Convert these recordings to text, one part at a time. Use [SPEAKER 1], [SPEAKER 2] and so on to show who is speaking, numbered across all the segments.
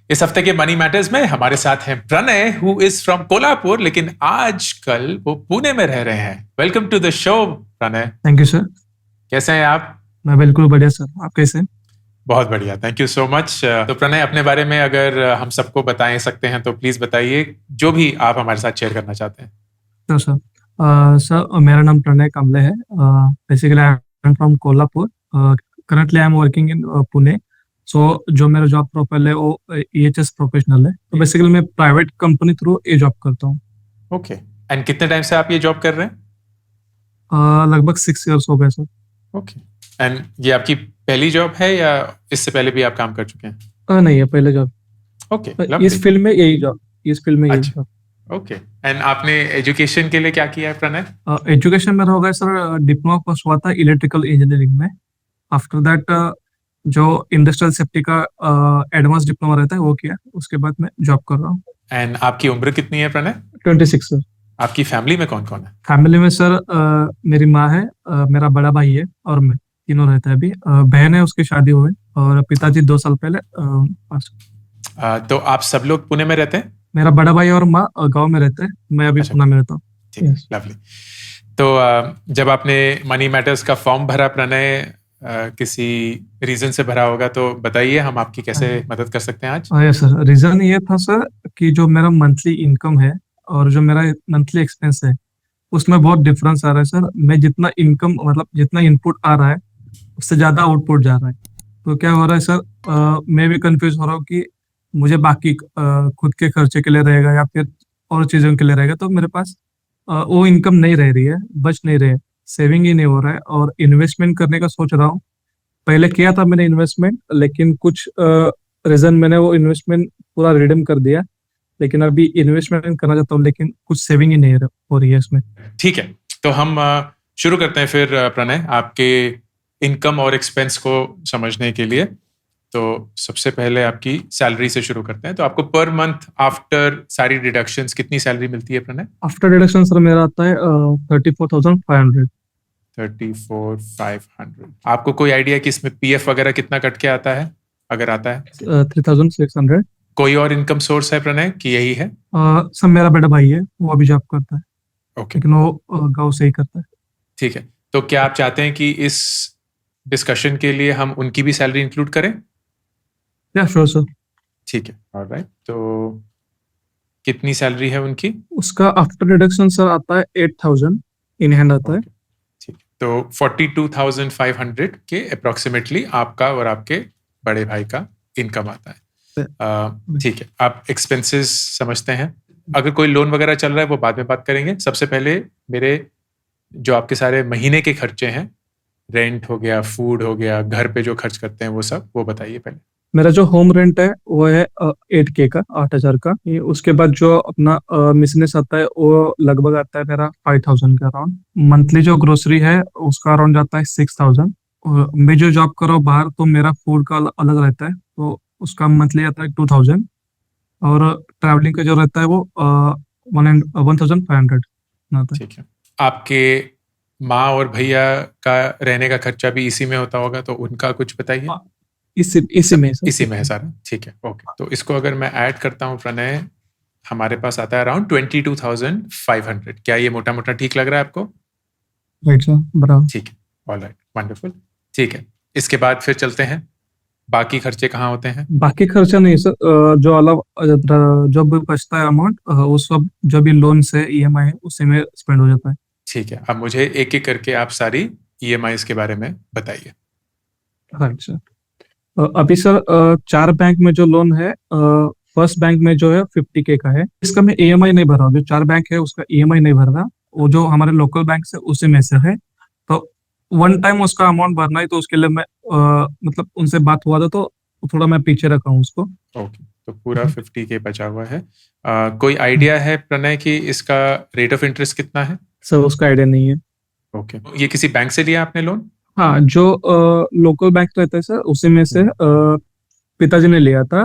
[SPEAKER 1] इस हफ्ते के मनी मैटर्स में हमारे साथ हैं Pranay, who is from Kolhapur, लेकिन आजकल वो पुणे में रह रहे हैं। Welcome to the show Pranay.
[SPEAKER 2] Thank you sir.
[SPEAKER 1] कैसे हैं आप?
[SPEAKER 2] मैं बिल्कुल बढ़िया सर, आप कैसे हैं?
[SPEAKER 1] बहुत बढ़िया, थैंक यू सो मच। तो प्रणय, अपने बारे में अगर हम सबको बता सकते हैं तो प्लीज बताइए, जो भी आप हमारे साथ शेयर करना चाहते हैं।
[SPEAKER 2] तो सर सर मेरा नाम प्रणय कांबले है। Basically I am from Kolhapur. Currently I am working in Pune. So जो मेरा जॉब प्रोफाइल है वो EHS प्रोफेशनल है। तो बेसिकली मैं प्राइवेट कंपनी थ्रू ये जॉब करता हूँ।
[SPEAKER 1] ओके, एंड कितने टाइम से आप ये जॉब कर रहे हैं?
[SPEAKER 2] लगभग 6 years हो गए सर।
[SPEAKER 1] ओके, एंड ये आपकी पहली जॉब है या इससे पहले भी आप काम कर चुके हैं?
[SPEAKER 2] नहीं है पहले जॉब।
[SPEAKER 1] Okay, lovely.
[SPEAKER 2] इस फील्ड में यही जॉब।
[SPEAKER 1] ओके, एंड आपने एजुकेशन के लिए क्या किया है प्रणय?
[SPEAKER 2] एजुकेशन मेरा हो गया सर, डिप्लोमा कोर्स हुआ था इलेक्ट्रिकल इंजीनियरिंग में। आफ्टर दैट जो इंडस्ट्रियल सेफ्टी का एडवांस डिप्लोमा रहता है वो किया, उसके बाद मैं जॉब कर रहा हूँ।
[SPEAKER 1] एंड आपकी उम्र कितनी है प्रणय?
[SPEAKER 2] 26 सर।
[SPEAKER 1] आपकी फैमिली में कौन कौन है?
[SPEAKER 2] फैमिली में सर मेरी माँ है, मेरा बड़ा भाई है और मैं, तीनों रहता है अभी। बहन है, उसकी शादी हुई और पिताजी 2 साल पहले पास।
[SPEAKER 1] तो आप सब लोग पुणे में रहते हैं?
[SPEAKER 2] मेरा बड़ा भाई और माँ गांव में रहते हैं, मैं अभी
[SPEAKER 1] अच्छा,
[SPEAKER 2] पुणे में रहता हूँ।
[SPEAKER 1] ठीक है, लवली। तो जब आपने मनी मैटर्स का फॉर्म भरा प्रणय, किसी रीजन से भरा होगा, तो बताइए हम आपकी कैसे मदद कर सकते हैं आज।
[SPEAKER 2] यस सर, रीजन ये था सर कि जो मेरा मंथली इनकम है और जो मेरा मंथली एक्सपेंस है उसमें बहुत डिफरेंस आ रहा है सर। मैं जितना इनकम मतलब जितना इनपुट आ रहा है उससे ज्यादा आउटपुट जा रहा है। तो क्या हो रहा है सर, मैं भी कंफ्यूज हो रहा हूँ कि मुझे बाकी खुद के खर्चे के लिए रहेगा या फिर और चीजों के लिए रहेगा। तो मेरे पास वो इनकम नहीं रह रही है, बच नहीं रहे, सेविंग ही नहीं हो रहा है और इन्वेस्टमेंट करने का सोच रहा हूँ। पहले किया था मैंने इन्वेस्टमेंट, लेकिन कुछ रीजन मैंने वो इन्वेस्टमेंट पूरा रिडीम कर दिया। लेकिन अभी इन्वेस्टमेंट करना चाहता हूँ लेकिन कुछ सेविंग ही नहीं हो रही है इसमें।
[SPEAKER 1] ठीक है, तो हम शुरू करते हैं फिर प्रणय, आपके इनकम और एक्सपेंस को समझने के लिए। तो सबसे पहले आपकी सैलरी से शुरू करते हैं। तो आपको पर मंथ आफ्टर सारी डिडक्शंस कितनी सैलरी मिलती है प्रणय?
[SPEAKER 2] आफ्टर डिडक्शन सर मेरा आता है 34,500।
[SPEAKER 1] 34,500। आपको कोई आइडिया कि इसमें पीएफ वगैरह कितना कट के आता है, अगर आता है?
[SPEAKER 2] 3,600।
[SPEAKER 1] कोई और इनकम सोर्स है प्रणय कि यही है?
[SPEAKER 2] सर मेरा बड़ा भाई है, वो अभी जॉब करता है।
[SPEAKER 1] ओके,
[SPEAKER 2] लेकिन वो गाँव से ही करता है।
[SPEAKER 1] ठीक है। तो क्या आप चाहते हैं कि इस डिस्कशन के लिए हम उनकी भी सैलरी इंक्लूड करें?
[SPEAKER 2] या श्योर सर।
[SPEAKER 1] ठीक है, ऑलराइट। तो कितनी सैलरी है उनकी?
[SPEAKER 2] उसका आफ्टर डिडक्शन सर आता है 8,000 इन हैंड आता है।
[SPEAKER 1] ठीक, तो 42,500 के अप्रोक्सीमेटली आपका और आपके बड़े भाई का इनकम आता है। ठीक है, आप एक्सपेंसेस समझते हैं। अगर कोई लोन वगैरह चल रहा है वो बाद में बात करेंगे। सबसे पहले मेरे जो आपके सारे महीने के खर्चे हैं, रेंट हो गया, फूड हो गया, घर पे जो खर्च करते हैं वो सब, वो बताइए पहले।
[SPEAKER 2] मेरा जो होम रेंट है वो है 8K का, 8,000 का। उसके बाद जो अपना मिसनेस आता है वो लगभग आता है मेरा 5,000 का अराउंड। मंथली जो ग्रोसरी है उसका अराउंड जाता है 6,000। मैं जो जॉब कर रहा हूँ बाहर, तो मेरा फूड का अलग रहता है, तो उसका मंथली आता है 2,000। और ट्रैवलिंग का जो रहता है वो 1,500 आता है।
[SPEAKER 1] ठीक है, आपके माँ और भैया का रहने का खर्चा भी इसी में होता होगा, तो उनका कुछ बताइए।
[SPEAKER 2] इसी में सर।
[SPEAKER 1] इसी में है सारा, ठीक है, ओके। तो इसको अगर मैं ऐड करता हूँ प्रणय, हमारे पास आता है अराउंड 22,500। क्या ये मोटा मोटा ठीक लग रहा है आपको?
[SPEAKER 2] राइट सर, बराबर।
[SPEAKER 1] ठीक है, ऑलराइट, वंडरफुल। ठीक है, इसके बाद फिर चलते हैं, बाकी खर्चे कहाँ होते हैं?
[SPEAKER 2] बाकी खर्चा नहीं सर, जो अलग जो भी बचता है अमाउंट वो सब जो भी लोन से EMI है उसी में स्पेंड हो जाता है।
[SPEAKER 1] ठीक है, अब मुझे एक एक करके आप सारी EMIs के बारे में बताइए।
[SPEAKER 2] Right sir. अभी सर 4 बैंक में जो लोन है, फर्स्ट बैंक में जो है 50K का है। इसका मैं EMI नहीं भर रहा हूँ। जो 4 बैंक है उसका EMI नहीं भर रहा, वो जो हमारे लोकल बैंक से उसी में से है। तो वन टाइम उसका अमाउंट भरना है, तो उसके लिए मैं मतलब उनसे बात हुआ था, तो थोड़ा मैं पीछे रखा हूँ उसको।
[SPEAKER 1] ओके, तो पूरा 50K बचा हुआ है। कोई आइडिया है प्रणय कि इसका रेट ऑफ इंटरेस्ट कितना है?
[SPEAKER 2] सर उसका आइडिया नहीं है।
[SPEAKER 1] ओके, ये किसी बैंक से लिया आपने लोन?
[SPEAKER 2] हाँ, जो लोकल बैंक रहता है सर उसी में से पिताजी ने लिया था।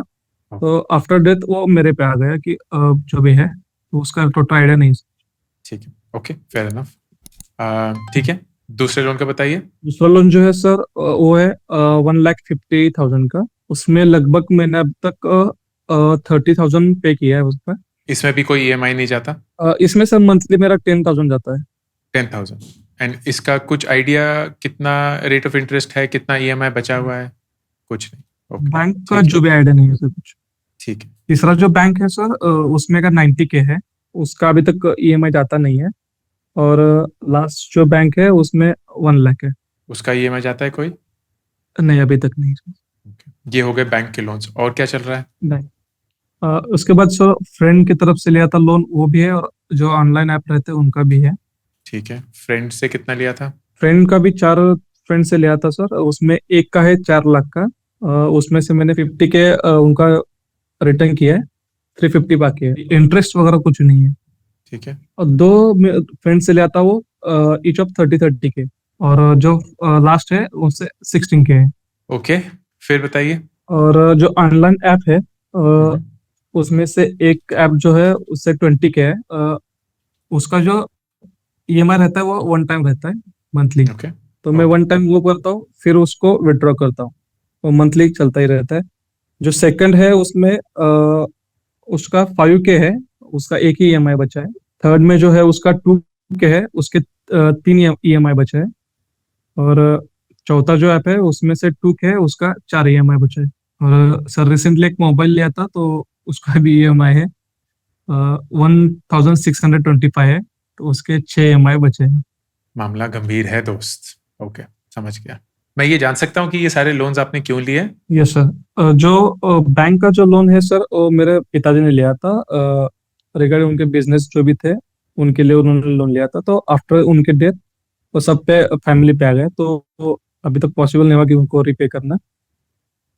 [SPEAKER 2] तो आफ्टर डेथ वो मेरे पे आ गया कि जो भी है, तो उसका टोटल आइडिया नहीं।
[SPEAKER 1] ठीक है, ओके, फेयर इनफ। ठीक है, दूसरे लोन का बताइए।
[SPEAKER 2] दूसरा लोन जो है सर वो है 1,50,000 का। उसमें लगभग मैंने अब तक 30,000 पे किया है उस पर।
[SPEAKER 1] इसमें भी कोई ईएमआई नहीं जाता?
[SPEAKER 2] इसमें सर मंथली मेरा 10,000 जाता है।
[SPEAKER 1] 10,000। एंड इसका कुछ आइडिया कितना रेट ऑफ इंटरेस्ट है, कितना ईएमआई बचा हुआ है? कुछ नहीं। ओके,
[SPEAKER 2] बैंक का
[SPEAKER 1] ठीक
[SPEAKER 2] जो
[SPEAKER 1] है,
[SPEAKER 2] भी आइडिया नहीं है सर कुछ।
[SPEAKER 1] ठीक है।
[SPEAKER 2] तीसरा जो बैंक है सर, उसमें का 90K है, उसका अभी तक ईएमआई जाता नहीं है। और लास्ट जो बैंक है उसमें 1 लाख है।
[SPEAKER 1] उसका ईएमआई जाता है कोई?
[SPEAKER 2] नहीं, अभी तक नहीं सर।
[SPEAKER 1] ये हो गए बैंक के लोन्स, और क्या चल रहा है?
[SPEAKER 2] नहीं। उसके बाद सर फ्रेंड की तरफ से लिया था लोन, वो भी है, और जो ऑनलाइन ऐप रहते हैं उनका भी है।
[SPEAKER 1] ठीक है, फ्रेंड से कितना लिया था?
[SPEAKER 2] फ्रेंड का भी 4 फ्रेंड से लिया था सर, उसमें एक का है 4 लाख का। उसमें से मैंने 50K उनका रिटर्न किया है, 350 बाकी है, इंटरेस्ट वगैरह कुछ नहीं है।
[SPEAKER 1] ठीक है,
[SPEAKER 2] और 2 फ्रेंड से लिया था, वो ईच ऑफ 30-30K। और जो लास्ट है उससे 16K है।
[SPEAKER 1] ओके, फिर बताइए।
[SPEAKER 2] और जो ऑनलाइन ऐप है,
[SPEAKER 1] हम्म,
[SPEAKER 2] उसमें से एक ऐप जो है उससे 20K है। उसका जो ईएमआई रहता है वो 1 टाइम रहता है, मंथली।
[SPEAKER 1] ओके,
[SPEAKER 2] तो मैं
[SPEAKER 1] ओके,
[SPEAKER 2] 1 टाइम वो करता हूँ, फिर उसको विड्रॉ करता हूँ, वो मंथली चलता ही रहता है। जो सेकंड है उसमें उसका 5K है, उसका एक ही ईएमआई बचा है। थर्ड में जो है उसका 2K है, उसके 3 ईएमआई बचे हैं। और चौथा जो ऐप है उसमें से 2K है, उसका 4 ईएमआई बचा है। और सर रिसेंटली एक मोबाइल लिया था, तो उसका भी ईएमआई है, 1625 है, तो उसके 6 ईएमआई बचे हैं।
[SPEAKER 1] मामला गंभीर है दोस्त। ओके, समझ गया। मैं ये जान सकता हूँ कि ये सारे लोन्स आपने क्यों लिए?
[SPEAKER 2] यस सर, जो बैंक का जो लोन है सर, वो मेरे पिताजी ने लिया था, रिगार्डिंग उनके बिजनेस जो भी थे उनके लिए उन्होंने लोन लिया था। तो आफ्टर उनके डेथ वो सब पे फैमिली पे आ गए, तो अभी तक पॉसिबल नहीं हुआ कि उनको रिपे करना।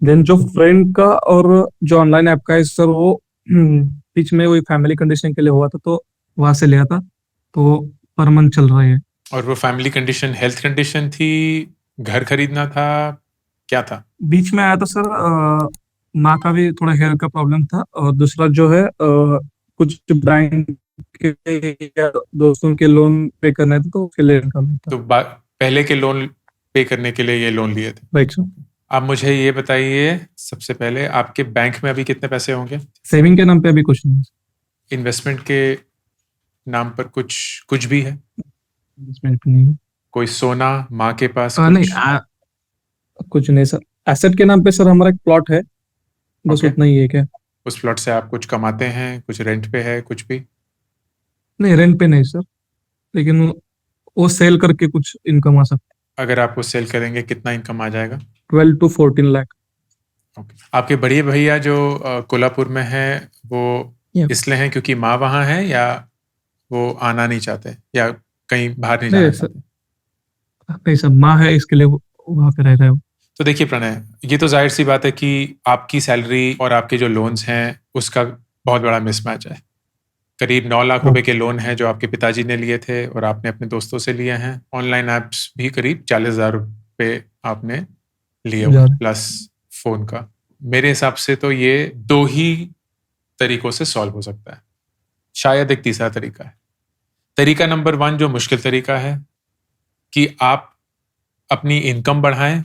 [SPEAKER 2] देन जो फ्रेंड का और जो ऑनलाइन ऐप का है सर, वो बीच में वही फैमिली कंडीशन के लिए हुआ था, तो वहां से लिया था, तो पर मंथ चल रहा है।
[SPEAKER 1] और वो फैमिली कंडीशन हेल्थ कंडीशन थी, घर खरीदना था, क्या था?
[SPEAKER 2] बीच में आया था सर, माँ का भी थोड़ा हेयर का प्रॉब्लम था, और दूसरा जो है कुछ बैंक के या दोस्तों के लोन पे करने थे, तो उसके लिए निकालना था।
[SPEAKER 1] तो पहले के लोन पे करने के लिए ये लोन लिए थे?
[SPEAKER 2] Right sir.
[SPEAKER 1] आप मुझे ये बताइए, सबसे पहले आपके बैंक में अभी कितने पैसे होंगे?
[SPEAKER 2] सेविंग के नाम पे अभी कुछ नहीं।
[SPEAKER 1] इन्वेस्टमेंट के नाम पर कुछ कुछ भी है?
[SPEAKER 2] इन्वेस्टमेंट पे नहीं।
[SPEAKER 1] कोई सोना, माँ के पास
[SPEAKER 2] नहीं,
[SPEAKER 1] कुछ?
[SPEAKER 2] कुछ नहीं सर। एसेट के नाम पे सर हमारा एक प्लॉट है, बस
[SPEAKER 1] ओके,
[SPEAKER 2] उतना ही है क्या।
[SPEAKER 1] उस प्लॉट से आप कुछ कमाते हैं, कुछ रेंट पे है, कुछ भी?
[SPEAKER 2] नहीं, रेंट पे नहीं सर, लेकिन वो सेल करके कुछ इनकम आ सकता
[SPEAKER 1] अगर आप वो सेल करेंगे कितना इनकम आ जाएगा?
[SPEAKER 2] है, 12 to 14 लाख।
[SPEAKER 1] ओके, आपके बड़े भैया जो कोल्हापुर में है, वो
[SPEAKER 2] या
[SPEAKER 1] इसलिए हैं क्योंकि माँ वहाँ है, या वो आना नहीं चाहते, या कहीं बाहर नहीं जाना
[SPEAKER 2] नहीं सर,
[SPEAKER 1] चाहते?
[SPEAKER 2] नहीं सर, माँ है इसके लिए वो वहाँ पे रह रहे हो।
[SPEAKER 1] तो देखिए प्रणय, ये तो जाहिर सी बात है कि आपकी सैलरी और आपके जो लोन्स हैं उसका बहुत बड़ा मिसमैच है। करीब 9 लाख रुपए के लोन हैं जो आपके पिताजी ने लिए थे और आपने अपने दोस्तों से लिए हैं। ऑनलाइन ऐप्स भी करीब 40,000 रुपए आपने लिए हुए हैं, प्लस फोन का। मेरे हिसाब से तो ये 2 ही तरीकों से सॉल्व हो सकता है, शायद एक तीसरा तरीका है। तरीका नंबर 1 जो मुश्किल तरीका है, कि आप अपनी इनकम बढ़ाएं,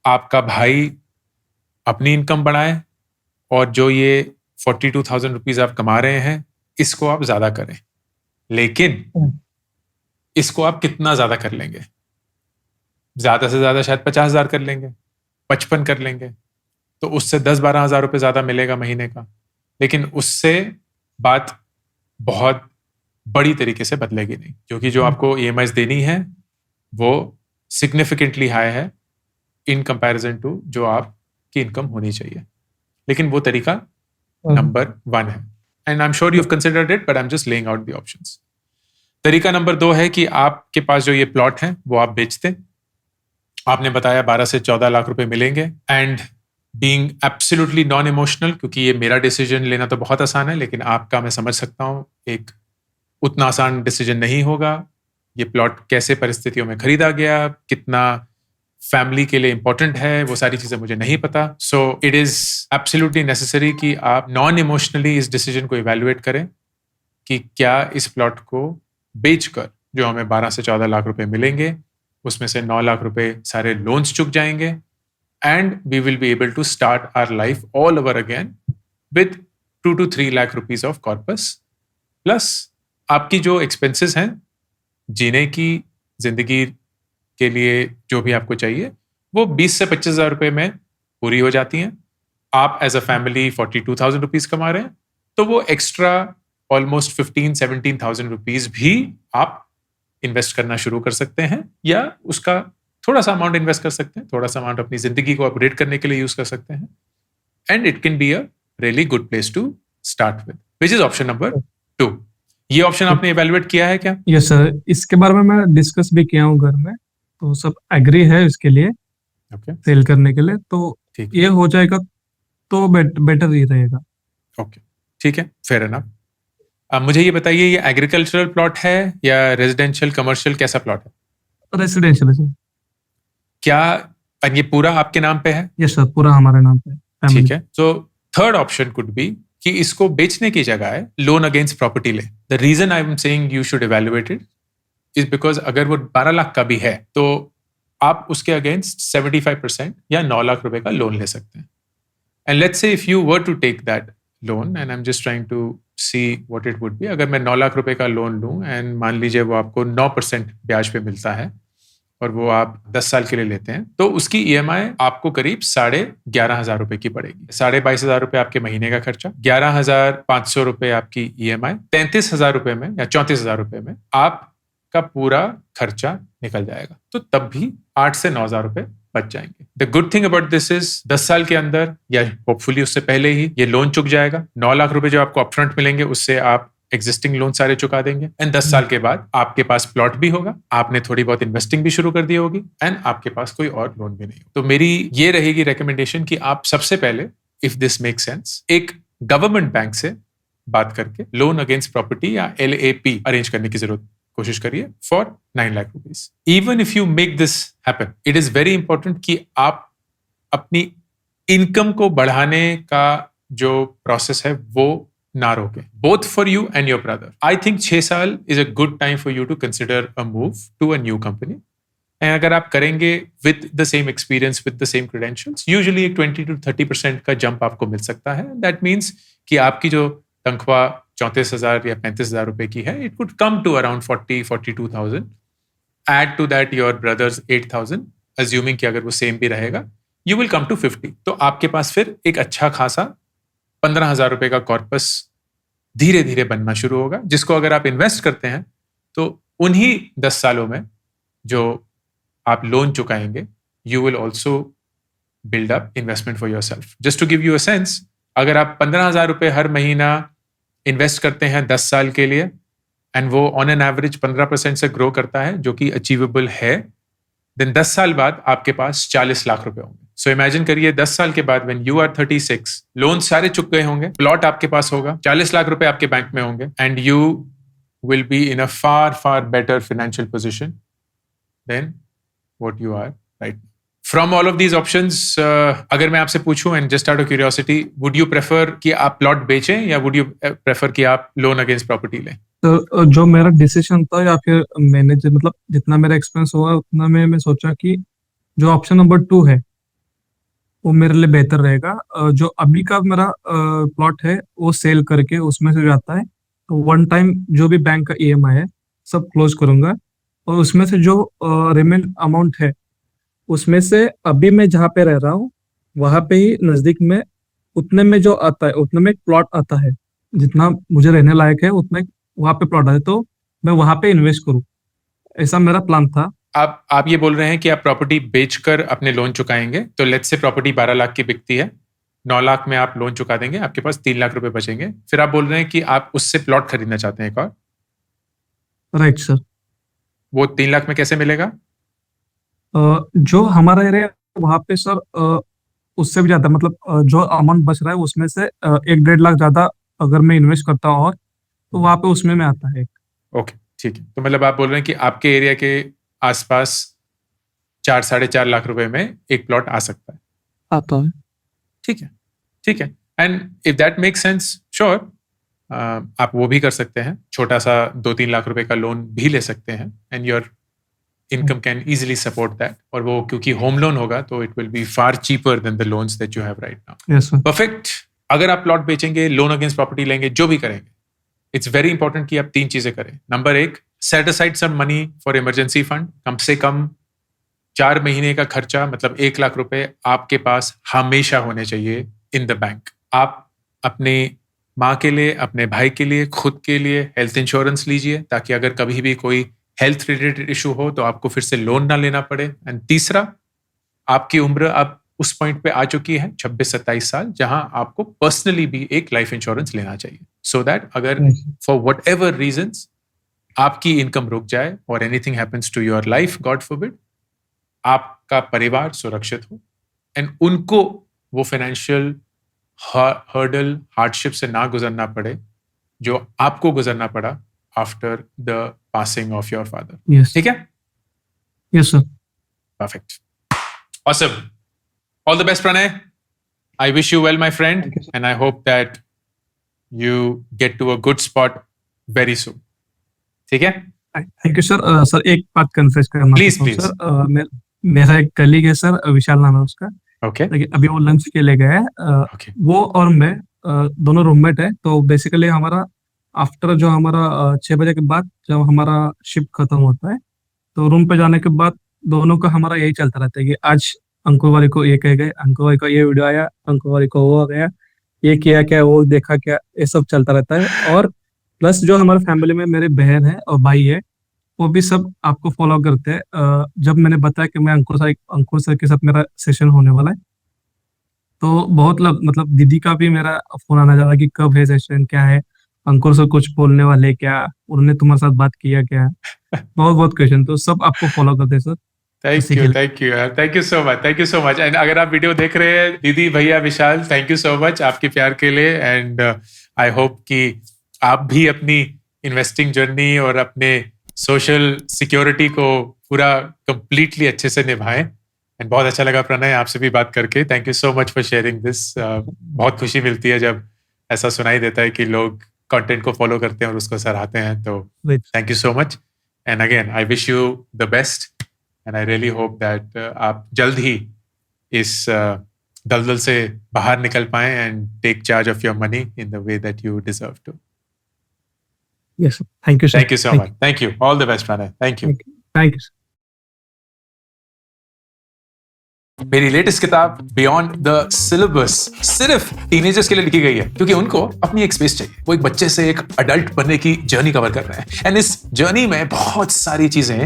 [SPEAKER 1] आपका भाई अपनी इनकम बढ़ाए, और जो ये 42,000 रुपीज आप कमा रहे हैं इसको आप ज्यादा करें। लेकिन इसको आप कितना ज्यादा कर लेंगे? ज्यादा से ज्यादा शायद 50,000 कर लेंगे, 55 कर लेंगे, तो उससे 10-12 हजार रुपए ज्यादा मिलेगा महीने का। लेकिन उससे बात बहुत बड़ी तरीके से बदलेगी नहीं, क्योंकि जो आपको ईएमआईज देनी है वो सिग्निफिकेंटली हाई है इन कंपैरिजन टू जो आपकी इनकम होनी चाहिए। लेकिन वो तरीका नंबर 1 है, and I am sure you have considered it, but I am just laying out the options. तरीका नंबर 2 है कि आपके पास जो ये प्लॉट है वो आप बेच दें। आपने बताया 12 से 14 लाख रुपए मिलेंगे, and being absolutely non emotional, क्योंकि ये मेरा डिसीजन लेना तो बहुत आसान है, लेकिन आपका मैं समझ सकता हूं एक उतना आसान डिसीजन नहीं होगा। ये प्लॉट कैसे परिस्थितियों में खरीदा गया, कितना फैमिली के लिए इंपॉर्टेंट है, वो सारी चीजें मुझे नहीं पता। So it is absolutely necessary कि आप नॉन इमोशनली इस डिसीजन को इवैल्यूएट करें कि क्या इस प्लॉट को बेचकर जो हमें 12 से 14 लाख रुपए मिलेंगे उसमें से 9 लाख रुपए सारे लोन्स चुक जाएंगे, and we will be able to start our life all over again with 2 to 3 lakh rupees of corpus, plus आपकी जो एक्सपेंसेस हैं जीने की, जिंदगी के लिए जो भी आपको चाहिए, वो 20 से 25 हज़ार रुपए में पूरी हो जाती हैं। आप एज अ फैमिली 42,000 रुपीज कमा रहे हैं, तो वो एक्स्ट्रा ऑलमोस्ट 15-17,000 रुपीज भी आप इन्वेस्ट करना शुरू कर सकते हैं, या उसका थोड़ा सा अमाउंट इन्वेस्ट कर सकते हैं, थोड़ा सा अमाउंट अपनी जिंदगी को अपग्रेड करने के लिए यूज कर सकते हैं, and it can be a really good place to start with, which is option number 2। ये ऑप्शन आपने इवेलुएट किया है क्या?
[SPEAKER 2] यस सर, इसके बारे में मैं डिस्कस भी किया हूँ घर में, तो सब एग्री है इसके लिए,
[SPEAKER 1] ओके,
[SPEAKER 2] सेल करने के लिए, तो
[SPEAKER 1] ठीक
[SPEAKER 2] ये हो जाएगा तो बेटर ही रहेगा।
[SPEAKER 1] ओके, ठीक है, फेयर एनफ। अब मुझे ये बताइए, ये एग्रीकल्चरल प्लॉट है या रेजिडेंशियल कमर्शियल, कैसा प्लॉट है?
[SPEAKER 2] रेसिडेंशियल है सर।
[SPEAKER 1] क्या और ये पूरा आपके नाम पे है?
[SPEAKER 2] यस सर, पूरा हमारे नाम पे है।
[SPEAKER 1] ठीक है, तो थर्ड ऑप्शन कुड बी कि इसको बेचने की जगह है लोन अगेंस्ट प्रॉपर्टी ले। The reason I am saying you should evaluate it is because अगर वो 12 लाख का भी है तो आप उसके अगेंस्ट 75% या 9 लाख रुपए का लोन ले सकते हैं। And let's say if you were to take that loan, and I am just trying to see what it would be, अगर मैं 9 लाख रुपए का लोन लूं एंड मान लीजिए वो आपको 9% ब्याज पे मिलता है और वो आप 10 साल के लिए लेते हैं, तो उसकी ईएमआई आपको करीब 11,500 रुपए की पड़ेगी। 22,500 रुपए आपके महीने का खर्चा, 11,500 रुपए आपकी ईएमआई, 33,000 रुपए में या 34,000 रुपए में आपका पूरा खर्चा निकल जाएगा। तो तब भी 8 से 9,000 रुपए बच जाएंगे। The good thing about this is 10 साल के अंदर या होपफुली उससे पहले ही ये लोन चुक जाएगा। 9 लाख रुपए जो आपको अपफ्रंट मिलेंगे उससे आप एग्जिस्टिंग लोन सारे चुका देंगे, एंड 10 साल के बाद आपके पास प्लॉट भी होगा, आपने थोड़ी बहुत इन्वेस्टिंग भी शुरू कर दी होगी, एंड आपके पास कोई और लोन भी नहीं हो। तो मेरी ये रहेगी रिकमेंडेशन कि आप सबसे पहले, इफ दिस मेक सेंस, एक गवर्नमेंट बैंक से बात करके लोन अगेंस्ट प्रॉपर्टी या LAP अरेंज करने की जरूरत कोशिश करिए for 9 lakh rupees. Even if you make this happen, it is very important कि आप अपनी इनकम को बढ़ाने का जो प्रोसेस है वो ना रोके, both for you and your brother. I think 6 साल is a good time for you to consider a move to a new company. And अगर आप करेंगे with the same experience, with the same credentials, usually 20 to 30% का jump आपको मिल सकता है। That means कि आपकी जो तनख्वाह 34,000 या 35,000 रुपए की है, it could come to around 42,000. Add to that your brother's 8,000, assuming कि अगर वो same भी रहेगा, you will come to 50. तो आपके पास फिर एक अच्छा खासा 15,000 रुपए का कॉर्पस धीरे धीरे बनना शुरू होगा, जिसको अगर आप इन्वेस्ट करते हैं तो उन्हीं 10 सालों में जो आप लोन चुकाएंगे, you will also build up investment for yourself. Just to give you a sense, अगर आप 15,000 रुपए हर महीना इन्वेस्ट करते हैं 10 साल के लिए, एंड वो ऑन एन एवरेज 15% से ग्रो करता है, जो कि अचीवेबल है, देन 10 साल बाद आपके पास 40 लाख रुपए होंगे। सो इमेजिन करिए 10 साल के बाद, व्हेन यू आर 36, लोन सारे चुक गए होंगे, प्लॉट आपके पास होगा, 40 लाख रुपए आपके बैंक में होंगे, and you will be in a far better financial position than what you are right. From all of these options, अगर मैं आपसे पूछूं, and just out of curiosity, would you prefer कि आप प्लॉट बेचें या वुड यू प्रेफर कि आप लोन अगेंस्ट प्रॉपर्टी लें?
[SPEAKER 2] तो जो मेरा डिसीजन था, या फिर मैंने मतलब जितना मेरा एक्सपेंस हुआ उतना में मैं सोचा कि जो ऑप्शन नंबर 2 है वो मेरे लिए बेहतर रहेगा। जो अभी का मेरा प्लॉट है वो सेल करके उसमें से जाता है, तो वन टाइम जो भी बैंक का EMI है सब क्लोज करूंगा, और उसमें से जो रिमेन अमाउंट है उसमें से अभी मैं जहाँ पे रह रहा हूँ वहां पे ही नजदीक में उतने में जो आता है उतने में एक प्लॉट आता है, जितना मुझे रहने लायक है उतना वहां पे प्लॉट है, तो मैं वहां पे इन्वेस्ट करूँ, ऐसा मेरा प्लान था।
[SPEAKER 1] आप ये बोल रहे हैं कि आप प्रॉपर्टी बेचकर अपने लोन चुकाएंगे, तो लेट्स से प्रॉपर्टी 12 लाख की बिकती है, 9 लाख में आप लोन चुका देंगे, आपके पास 3 लाख रुपए बचेंगे, फिर आप बोल रहे हैं कि आप उससे प्लॉट खरीदना चाहते हैं एक और।
[SPEAKER 2] Right sir.
[SPEAKER 1] वो 3 लाख में कैसे मिलेगा?
[SPEAKER 2] जो हमारा एरिया वहां पे सर उससे भी ज्यादा, मतलब जो अमाउंट बच रहा है उसमें से 1-1.5 लाख ज्यादा अगर मैं इन्वेस्ट करता हूँ, और तो वहां पे उसमें में आता है।
[SPEAKER 1] ओके, ठीक है, तो मतलब आप बोल रहे हैं कि आपके एरिया के आसपास 4-4.5 लाख रुपए में एक प्लॉट आ सकता है।
[SPEAKER 2] आता है।
[SPEAKER 1] ठीक है, ठीक है, and if that make sense, sure, आप वो भी कर सकते हैं, छोटा सा 2-3 लाख रुपए का लोन भी ले सकते हैं, and your income can easily support that, और वो क्योंकि होम लोन होगा तो it will be far cheaper than the loans that you have right now.
[SPEAKER 2] Yes sir.
[SPEAKER 1] Perfect. अगर आप प्लॉट बेचेंगे, लोन अगेंस्ट प्रॉपर्टी लेंगे, जो भी करेंगे, इट्स वेरी इंपॉर्टेंट कि आप 3 चीजें करें. Number 1, set aside some money for emergency fund. कम से कम 4 महीने का खर्चा, मतलब 1 लाख रुपए आपके पास हमेशा होने चाहिए इन द बैंक. आप अपने माँ के लिए, अपने भाई के लिए, खुद के लिए हेल्थ इंश्योरेंस लीजिए, ताकि अगर कभी भी कोई हेल्थ रिलेटेड इशू हो तो आपको फिर से लोन ना लेना पड़े. एंड तीसरा, आपकी उम्र अब उस पॉइंट पे आ चुकी है 26-27 साल, जहां आपको पर्सनली भी एक लाइफ इंश्योरेंस लेना चाहिए, सो दैट अगर फॉर वट एवर रीजंस आपकी इनकम रुक जाए और anything happens to your life, god forbid, आपका परिवार सुरक्षित हो एंड उनको वो फाइनेंशियल हर्डल, हार्डशिप से ना गुजरना पड़े जो आपको गुजरना पड़ा after the passing of your father.
[SPEAKER 2] Yes.
[SPEAKER 1] ठीक है?
[SPEAKER 2] Yes, sir.
[SPEAKER 1] Perfect. Awesome. All the best, Pranay. I wish you well, my friend,
[SPEAKER 2] Thank you, sir.
[SPEAKER 1] and I hope that you get to a good spot very soon. ठीक है?
[SPEAKER 2] Thank you sir. Sir एक बात confess करना
[SPEAKER 1] Please,
[SPEAKER 2] चाहता हूँ
[SPEAKER 1] please.
[SPEAKER 2] Sir. मेरा एक colleague है सर, विशाल नाम है उसका.
[SPEAKER 1] Okay.
[SPEAKER 2] देखिए अभी वो लंच के लिए गया है.
[SPEAKER 1] Okay.
[SPEAKER 2] वो और मैं दोनों रूममेट है. तो बेसिकली हमारा आफ्टर जो हमारा 6 बजे के बाद जब हमारा शिफ्ट खत्म होता है, तो रूम पे जाने के बाद दोनों का हमारा यही चलता रहता है कि आज अंकुर वाले को ये कह गए, अंकुर वाले को ये वीडियो आया, अंकुर वाले को वो आ गया, ये किया क्या, वो देखा क्या, ये सब चलता रहता है. और प्लस जो हमारे फैमिली में मेरे बहन है और भाई है, वो भी सब आपको फॉलो करते हैं. जब मैंने बताया कि मैं अंकुर सर के साथ मेरा सेशन होने वाला है, तो बहुत मतलब दीदी का भी मेरा फोन आना जा रहा है कि कब है सेशन, क्या है, अंकुर सर कुछ बोलने वाले क्या, उन्होंने तुम्हारे साथ बात किया क्या. बहुत क्वेश्चन, तो सब आपको फॉलो करते हैं sir.
[SPEAKER 1] Thank you so much. And अगर आप वीडियो देख रहे हैं, दीदी, भैया, विशाल, थैंक यू सो मच आपके प्यार के लिए. एंड आई होप कि आप भी अपनी इन्वेस्टिंग जर्नी और अपने सोशल सिक्योरिटी को पूरा कंप्लीटली अच्छे से निभाएं. एंड बहुत अच्छा लगा प्रणय आपसे भी बात करके. Thank you so much for sharing this. बहुत खुशी मिलती है जब ऐसा सुनाई देता है कि लोग कंटेंट को फॉलो करते हैं और उसको सराहते हैं. तो thank you so much. And again I wish you the best and I really hope that आप जल्द ही इस दलदल से बाहर निकल पाएं and take charge of your money in the way that you deserve to.
[SPEAKER 2] Yes, sir. Thank you, sir.
[SPEAKER 1] Thank you so much. Thank you. All the best, Pranay. Thank you.
[SPEAKER 2] Thank you, sir.
[SPEAKER 1] मेरी latest किताब beyond the syllabus सिर्फ teenagers के लिए लिखी गई है, क्योंकि उनको अपनी एक स्पेस चाहिए. वो एक बच्चे से एक अडल्ट बनने की जर्नी कवर कर रहे हैं. एंड इस जर्नी में बहुत सारी चीजें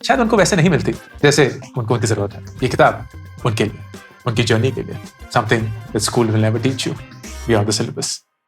[SPEAKER 1] शायद उनको वैसे नहीं मिलती जैसे उनको उनकी जरूरत है. ये किताब उनके लिए, उनकी जर्नी के लिए, something that school will never teach you beyond the syllabus.